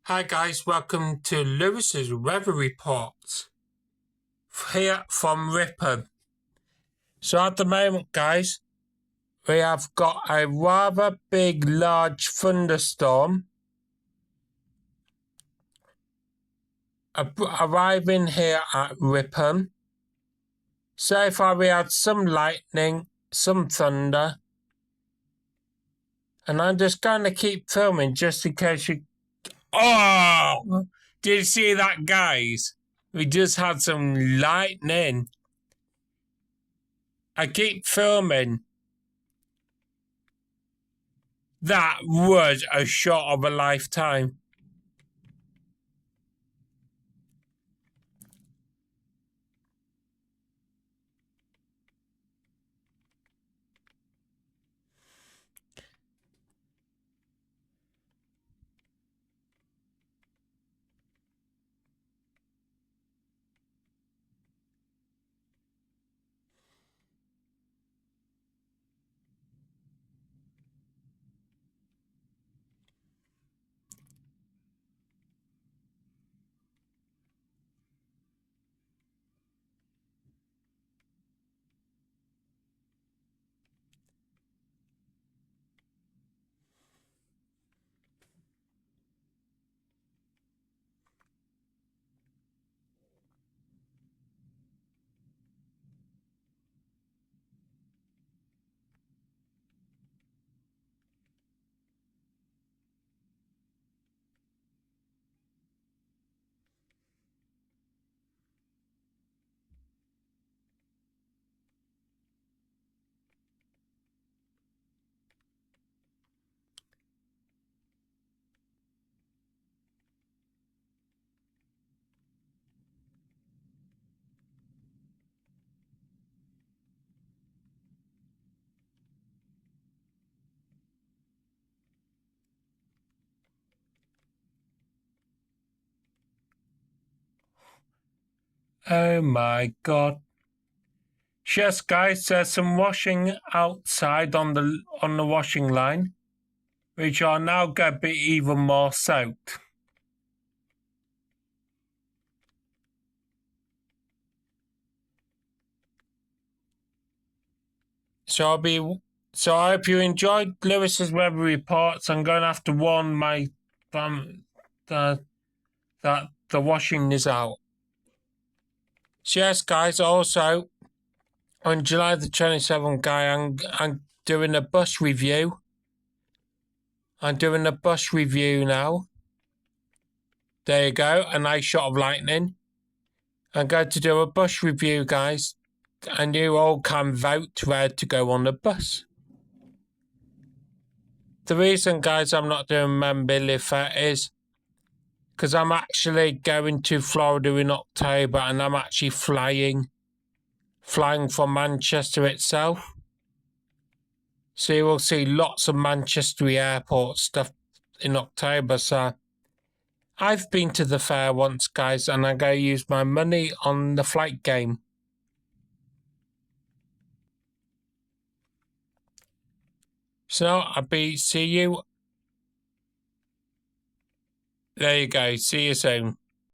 Hi guys, welcome to Lewis's weather report here from Ripon. So at the moment guys, we have got a rather big large thunderstorm arriving here at Ripon. So far we had some lightning, some thunder, and I'm just going to keep filming just in case you... Oh! Did you see that guys? We just had some lightning. I keep filming. That was a shot of a lifetime. Oh my god. Yes, guys, there's some washing outside on the washing line, which are now going to be even more soaked. So I hope you enjoyed Lewis's weather reports. I'm going to have to warn my that the washing is out. So yes, guys, also on July the 27th, I'm doing a bus review. I'm doing a bus review now. There you go, a nice shot of lightning. I'm going to do a bus review, guys, and you all can vote where to go on the bus. The reason, guys, I'm not doing Membilly Fair is because I'm actually going to Florida in October, and I'm actually flying from Manchester itself. So you will see lots of Manchester airport stuff in October. So I've been to the fair once, guys, and I'm going to use my money on the flight game. So see you. There you go. See you soon.